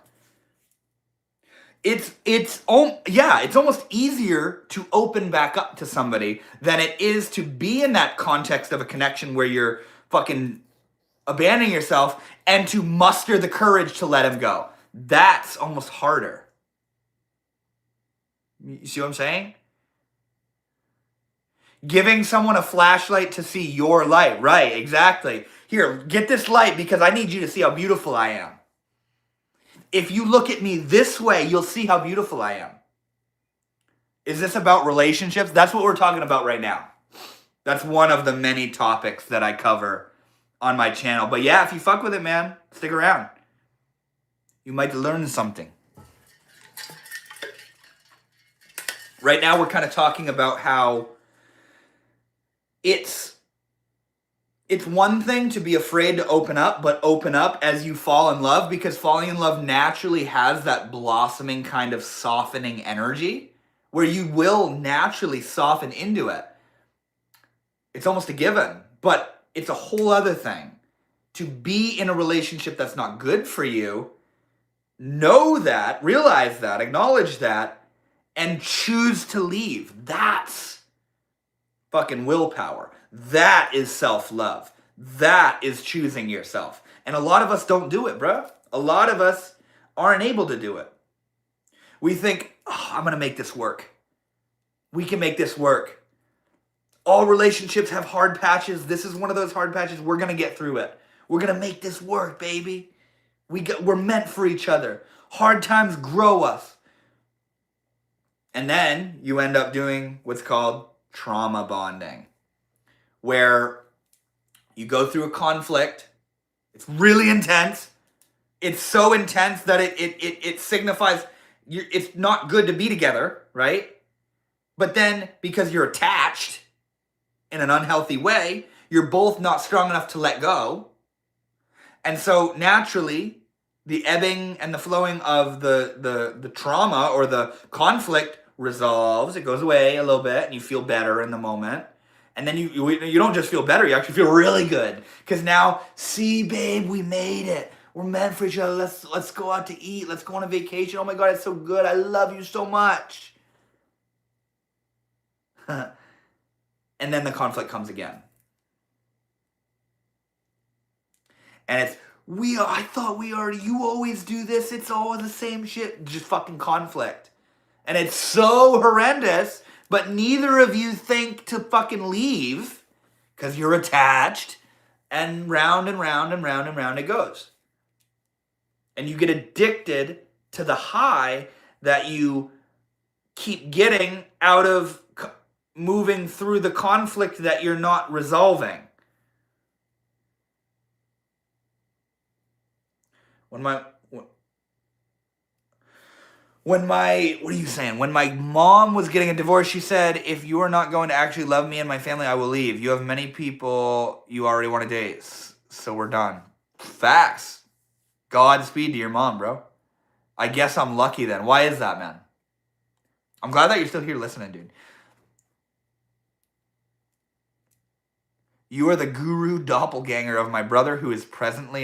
It's almost easier to open back up to somebody than it is to be in that context of a connection where you're fucking abandoning yourself and to muster the courage to let him go. That's almost harder. You see what I'm saying? Giving someone a flashlight to see your light. Right, exactly. Here, get this light because I need you to see how beautiful I am. If you look at me this way, you'll see how beautiful I am. Is this about relationships? That's what we're talking about right now. That's one of the many topics that I cover on my channel. But yeah, if you fuck with it, man, stick around. You might learn something. Right now, we're kind of talking about how it's one thing to be afraid to open up, but open up as you fall in love, because falling in love naturally has that blossoming kind of softening energy where you will naturally soften into it. It's almost a given, but it's a whole other thing to be in a relationship that's not good for you. Know that, realize that, acknowledge that, and choose to leave. That's fucking willpower. That is self-love. That is choosing yourself. And a lot of us don't do it, bro. A lot of us aren't able to do it. We think, I'm going to make this work. We can make this work. All relationships have hard patches. This is one of those hard patches. We're going to get through it. We're going to make this work, baby. We're meant for each other. Hard times grow us. And then you end up doing what's called trauma bonding, where you go through a conflict. It's really intense. It's so intense that it signifies it's not good to be together, right? But then because you're attached in an unhealthy way, you're both not strong enough to let go. And so naturally, the ebbing and the flowing of the trauma or the conflict resolves. It goes away a little bit and you feel better in the moment. And then you don't just feel better, you actually feel really good. Because now, see, babe, we made it. We're meant for each other. Let's go out to eat. Let's go on a vacation. Oh my God, it's so good. I love you so much. And then the conflict comes again. And it's, I thought we already, you always do this. It's always the same shit. Just fucking conflict. And it's so horrendous, but neither of you think to fucking leave because you're attached, and round and round and round and round it goes. And you get addicted to the high that you keep getting out of moving through the conflict that you're not resolving. When my mom was getting a divorce, she said, if you are not going to actually love me and my family, I will leave. You have many people you already want to date, so we're done. Facts. Godspeed to your mom, bro. I guess I'm lucky then. Why is that, man? I'm glad that you're still here listening, dude. You are the guru doppelganger of my brother who is presently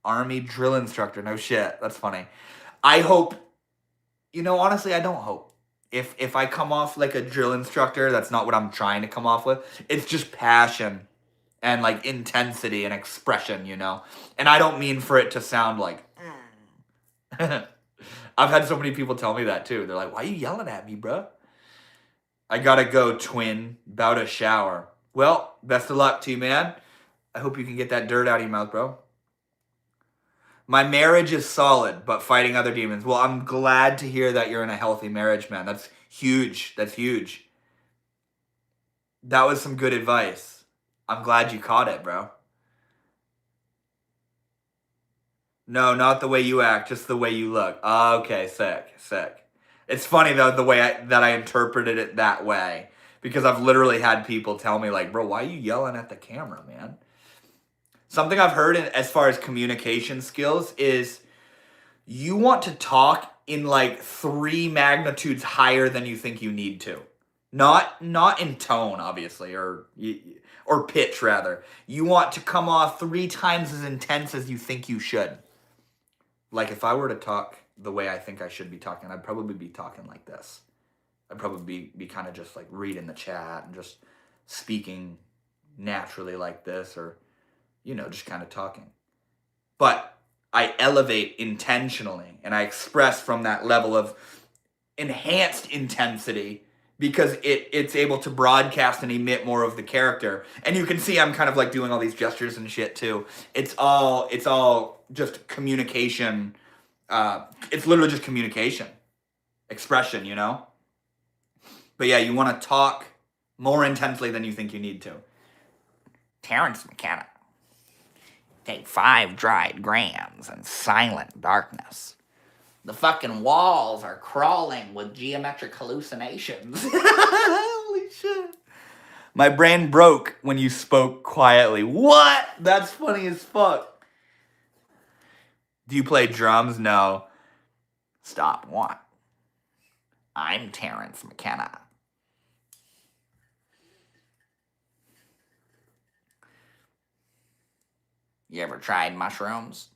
Army drill instructor. No shit. That's funny. I hope, honestly, I don't hope. If I come off like a drill instructor, that's not what I'm trying to come off with. It's just passion and like intensity and expression, And I don't mean for it to sound like I've had so many people tell me that too. They're like, "Why are you yelling at me, bro?" I gotta go, twin. About to shower. Well, best of luck to you, man. I hope you can get that dirt out of your mouth, bro. My marriage is solid, but fighting other demons. Well, I'm glad to hear that you're in a healthy marriage, man. That's huge. That's huge. That was some good advice. I'm glad you caught it, bro. No, not the way you act, just the way you look. Okay, sick. It's funny though the way that I interpreted it that way, because I've literally had people tell me like, "Bro, why are you yelling at the camera, man?" Something I've heard as far as communication skills is you want to talk in like 3 magnitudes higher than you think you need to. Not in tone, obviously, or pitch rather. You want to come off 3 times as intense as you think you should. Like if I were to talk the way I think I should be talking, I'd probably be talking like this. I'd probably be kind of just like reading the chat and just speaking naturally like this, or just kind of talking. But I elevate intentionally and I express from that level of enhanced intensity because it's able to broadcast and emit more of the character. And you can see I'm kind of like doing all these gestures and shit too. It's all just communication. It's literally just communication, expression, But yeah, you want to talk more intensely than you think you need to. Terrence McKenna. Take 5 dried grams and silent darkness. The fucking walls are crawling with geometric hallucinations. Holy shit. My brain broke when you spoke quietly. What? That's funny as fuck. Do you play drums? No. Stop. What? I'm Terrence McKenna. You ever tried mushrooms?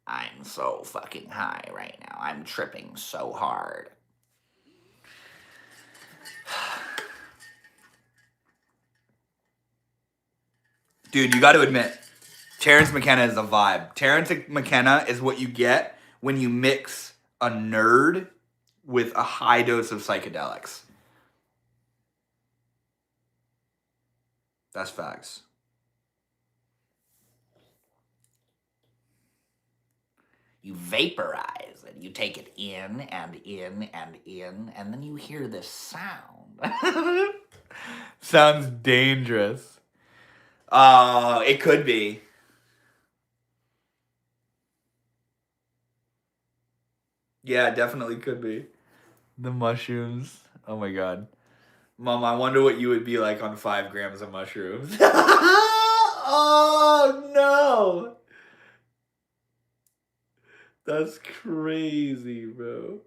I'm so fucking high right now. I'm tripping so hard. Dude, you got to admit, Terrence McKenna is a vibe. Terrence McKenna is what you get when you mix a nerd with a high dose of psychedelics. That's facts. You vaporize it. You take it in and in and in, and then you hear this sound. Sounds dangerous. It could be. Yeah, it definitely could be. The mushrooms. Oh my god. Mom, I wonder what you would be like on 5 grams of mushrooms. Oh no! That's crazy, bro.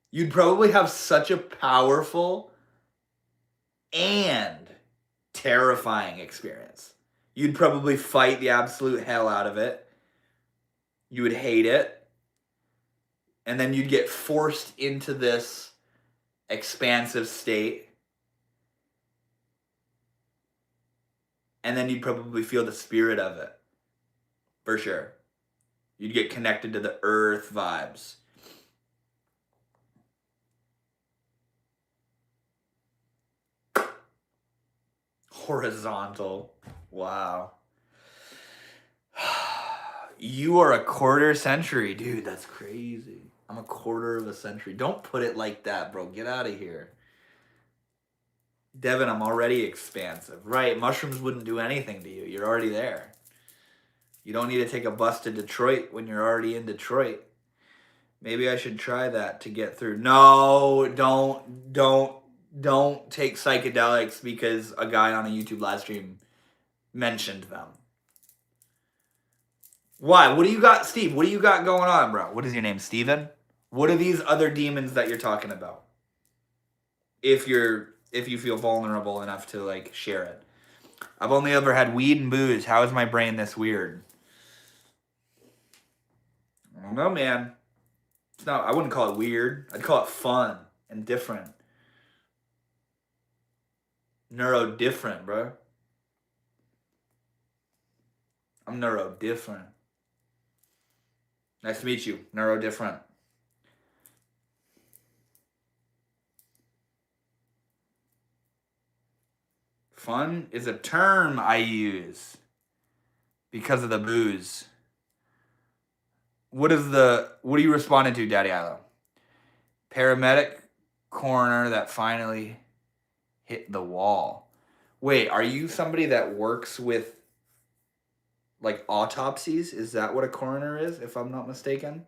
You'd probably have such a powerful and terrifying experience. You'd probably fight the absolute hell out of it. You would hate it. And then you'd get forced into this expansive state. And then you'd probably feel the spirit of it. For sure. You'd get connected to the earth vibes. Horizontal. Wow. You are a quarter century. Dude, that's crazy. I'm a quarter of a century. Don't put it like that, bro. Get out of here. Devin, I'm already expansive. Right, mushrooms wouldn't do anything to you. You're already there. You don't need to take a bus to Detroit when you're already in Detroit. Maybe I should try that to get through. No, don't take psychedelics because a guy on a YouTube live stream mentioned them. Why? What do you got, Steve? What do you got going on, bro? What is your name, Steven? What are these other demons that you're talking about? If you feel vulnerable enough to like share it. I've only ever had weed and booze. How is my brain this weird? I don't know, man. It's not. I wouldn't call it weird. I'd call it fun and different. Neuro different, bro. I'm neuro different. Nice to meet you. Neuro different. Fun is a term I use because of the booze. What are you responding to, Daddy Ilo? Paramedic coroner that finally hit the wall. Wait, are you somebody that works with like autopsies? Is that what a coroner is, if I'm not mistaken?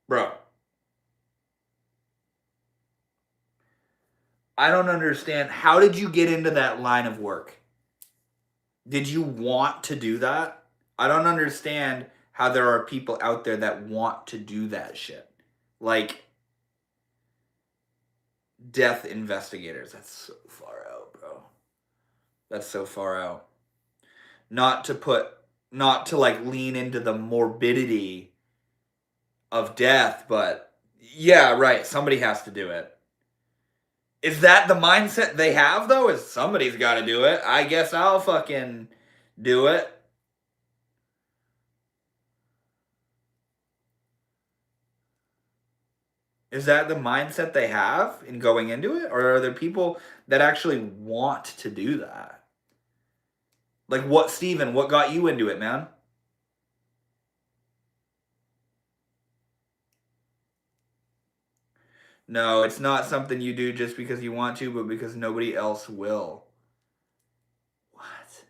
Bro, I don't understand. How did you get into that line of work? Did you want to do that? I don't understand how there are people out there that want to do that shit. Like death investigators. That's so far out, bro. That's so far out. Not to like lean into the morbidity of death, but yeah, right. Somebody has to do it. Is that the mindset they have though? Is somebody's got to do it? I guess I'll fucking do it. Is that the mindset they have in going into it? Or are there people that actually want to do that? Like what, Steven, what got you into it, man? No, it's not something you do just because you want to, but because nobody else will. What?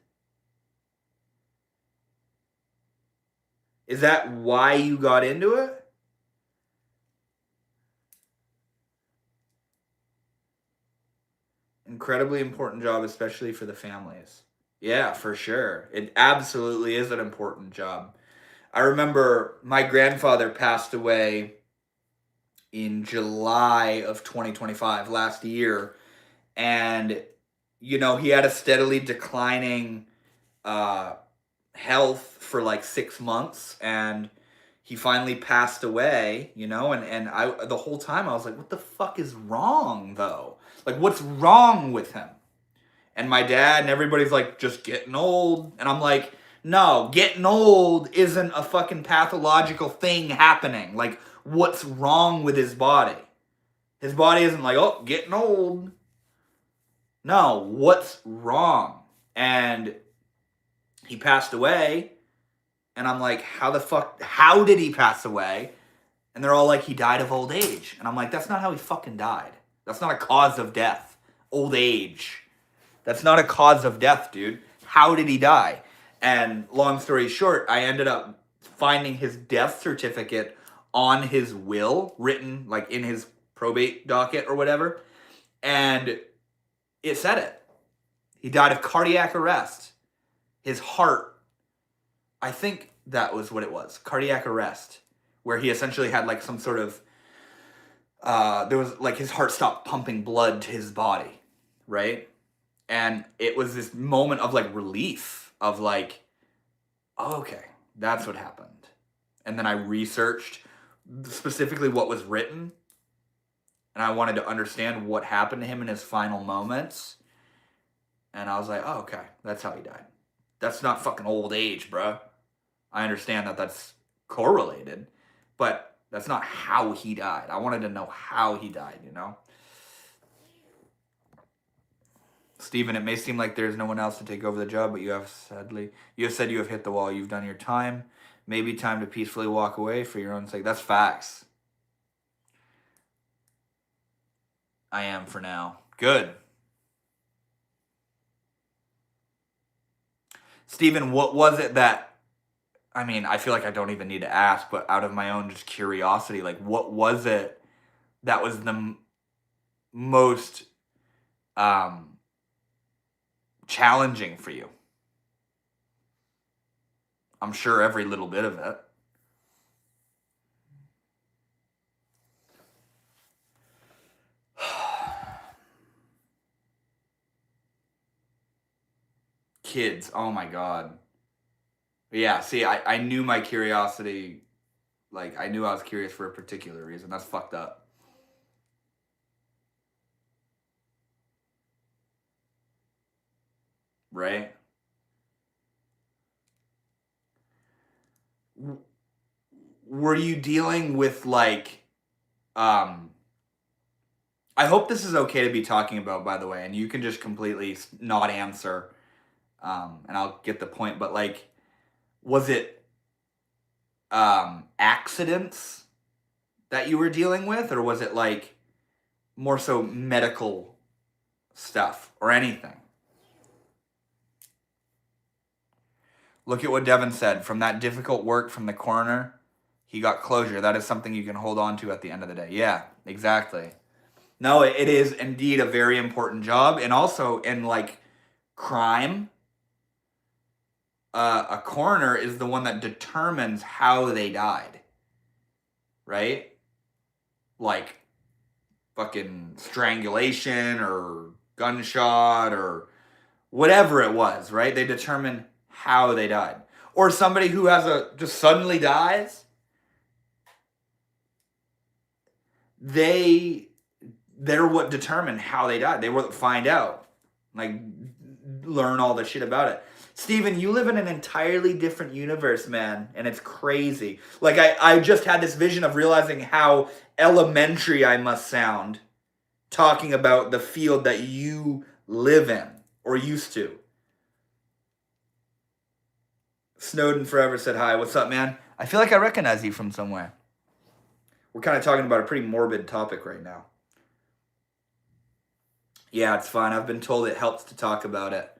Is that why you got into it? Incredibly important job, especially for the families. Yeah, for sure. It absolutely is an important job. I remember my grandfather passed away in July of 2025, last year. And, you know, he had a steadily declining uh, health for like 6 months. And he finally passed away, you know, and I the whole time I was like, what the fuck is wrong though? Like what's wrong with him? And my dad and everybody's like, just getting old. And I'm like, no, getting old isn't a fucking pathological thing happening. Like, what's wrong with his body? His body isn't like, oh, getting old. No, what's wrong? And he passed away. And I'm like, how did he pass away? And they're all like, he died of old age. And I'm like, that's not how he fucking died. That's not a cause of death. Old age. That's not a cause of death, dude. How did he die? And long story short, I ended up finding his death certificate on his will, written like in his probate docket or whatever. And it said it. He died of cardiac arrest. His heart, I think that was what it was, cardiac arrest, where he essentially had like some sort of, there was like his heart stopped pumping blood to his body, right? And it was this moment of like relief of like, oh, okay, that's what happened. And then I researched specifically what was written, and I wanted to understand what happened to him in his final moments. And I was like, oh, okay, that's how he died. That's not fucking old age, bro. I understand that that's correlated, but that's not how he died. I wanted to know how he died, you know? Stephen, it may seem like there's no one else to take over the job, but you have said you have hit the wall. You've done your time. Maybe time to peacefully walk away for your own sake. That's facts. I am for now. Good. Stephen, what was it that, I mean, I feel like I don't even need to ask, but out of my own just curiosity, like what was it that was the most challenging for you? I'm sure every little bit of it. Kids, oh my god. Yeah, see, I knew my curiosity, like, I knew I was curious for a particular reason. That's fucked up. Right? Were you dealing with, like, I hope this is okay to be talking about, by the way, and you can just completely not answer, and I'll get the point, but, like, was it, accidents that you were dealing with, or was it, like, more so medical stuff or anything? Look at what Devin said. From that difficult work from the coroner, he got closure. That is something you can hold on to at the end of the day. Yeah, exactly. No, it is indeed a very important job. And also in, like, crime, a coroner is the one that determines how they died. Right? Like, fucking strangulation or gunshot or whatever it was, right? They determine how they died. Or somebody who just suddenly dies, they're what determine how they died. They will find out, like, learn all the shit about it. Steven, you live in an entirely different universe, man, and it's crazy. Like, I just had this vision of realizing how elementary I must sound talking about the field that you live in, or used to. Snowden Forever said hi. What's up, man? I feel like I recognize you from somewhere. We're kind of talking about a pretty morbid topic right now. Yeah, it's fine. I've been told it helps to talk about it.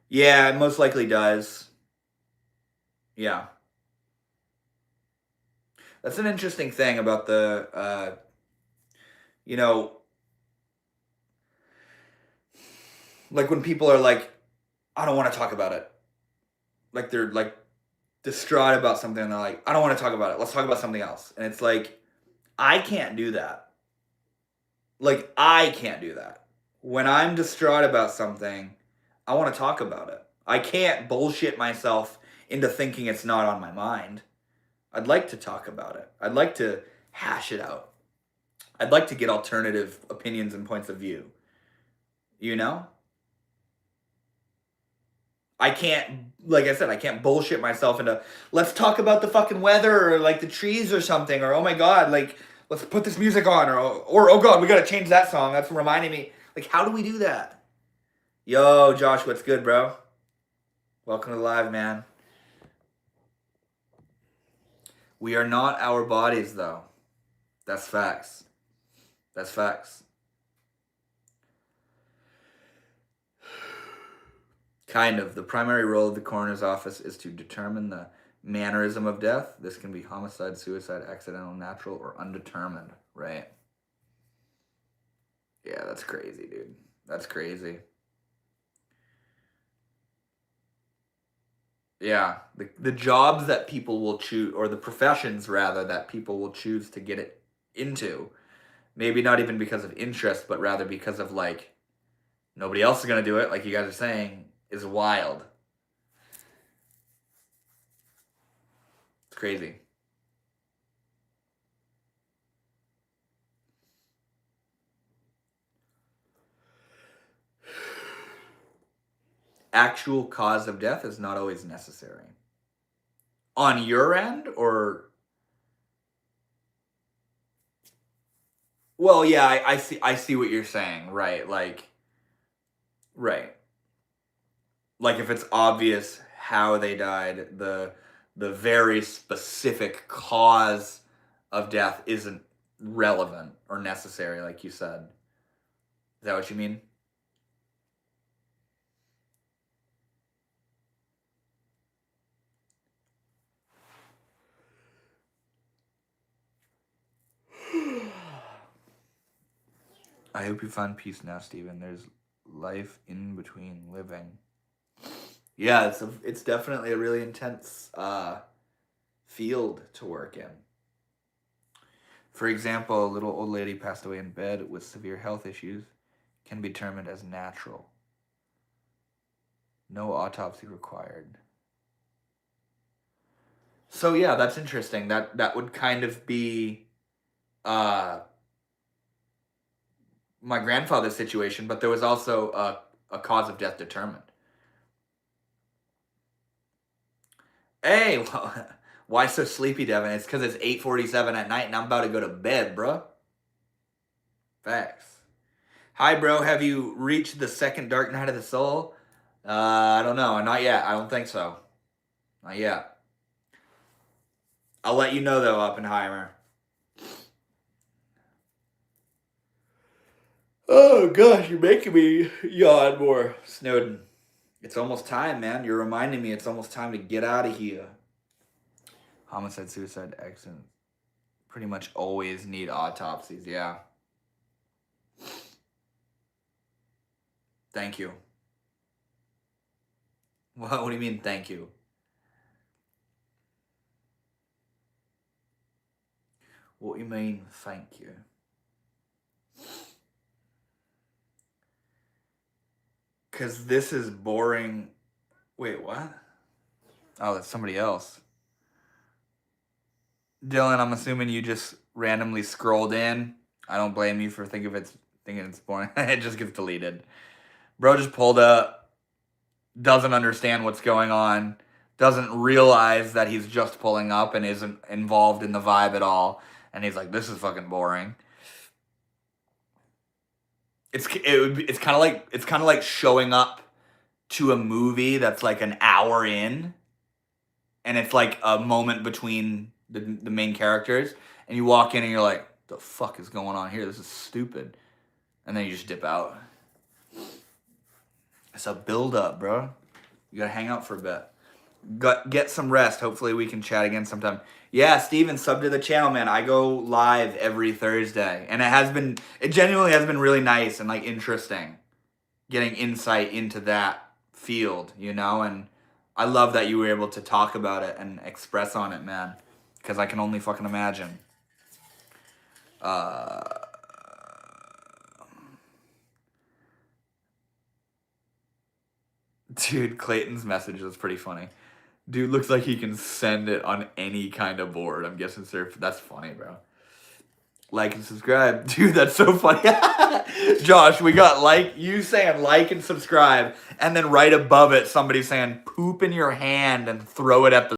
Yeah, it most likely does. Yeah. That's an interesting thing about the, you know, like when people are like, I don't want to talk about it. Like they're like distraught about something and they're like, I don't want to talk about it. Let's talk about something else. And it's like, I can't do that. Like, I can't do that. When I'm distraught about something, I want to talk about it. I can't bullshit myself into thinking it's not on my mind. I'd like to talk about it. I'd like to hash it out. I'd like to get alternative opinions and points of view. You know? I can't, like I said, I can't bullshit myself into, let's talk about the fucking weather or like the trees or something, or oh my god, like, let's put this music on, or oh god, we gotta change that song. That's reminding me. Like, how do we do that? Yo, Josh, what's good, bro? Welcome to live, man. We are not our bodies, though. That's facts. That's facts. Kind of. The primary role of the coroner's office is to determine the mannerism of death. This can be homicide, suicide, accidental, natural, or undetermined, right? Yeah, that's crazy, dude. That's crazy. Yeah, the jobs that people will choose, or the professions rather, that people will choose to get it into, maybe not even because of interest, but rather because of, like, nobody else is going to do it, like you guys are saying, is wild. It's crazy. Actual cause of death is not always necessary. On your end, or... Well, yeah, I see what you're saying, right, like... Right. Like, if it's obvious how they died, the very specific cause of death isn't relevant or necessary, like you said. Is that what you mean? I hope you find peace now, Steven. There's life in between living. Yeah, it's definitely a really intense field to work in. For example, a little old lady passed away in bed with severe health issues can be determined as natural. No autopsy required. So yeah, that's interesting. That would kind of be uh my grandfather's situation, but there was also a cause of death determined. Hey, well, why so sleepy, Devin? It's because it's 8:47 at night and I'm about to go to bed, bro. Facts. Hi, bro. Have you reached the second Dark Night of the Soul? I don't know. Not yet. I don't think so. Not yet. I'll let you know though, Oppenheimer. Oh gosh, you're making me yawn more, Snowden. It's almost time, man. You're reminding me it's almost time to get out of here. Homicide, suicide, accident. Pretty much always need autopsies, yeah. Thank you. What do you mean, thank you? What do you mean, thank you? Because this is boring. Wait, what? Oh, that's somebody else. Dylan, I'm assuming you just randomly scrolled in. I don't blame you for thinking it's boring. It just gets deleted. Bro just pulled up, doesn't understand what's going on, doesn't realize that he's just pulling up and isn't involved in the vibe at all. And he's like, this is fucking boring. It's kind of like showing up to a movie that's like an hour in, and it's like a moment between the main characters, and you walk in and you're like, the fuck is going on here? This is stupid. And then you just dip out. It's a build up, bro. You gotta hang out for a bit. Get some rest. Hopefully we can chat again sometime. Yeah, Steven, sub to the channel, man. I go live every Thursday. And it genuinely has been really nice and like interesting getting insight into that field, you know? And I love that you were able to talk about it and express on it, man. Because I can only fucking imagine. Dude, Clayton's message was pretty funny. Dude looks like he can send it on any kind of board. I'm guessing surf. That's funny, bro. Like and subscribe. Dude, that's so funny. Josh, we got you saying like and subscribe, and then right above it, somebody saying poop in your hand and throw it at the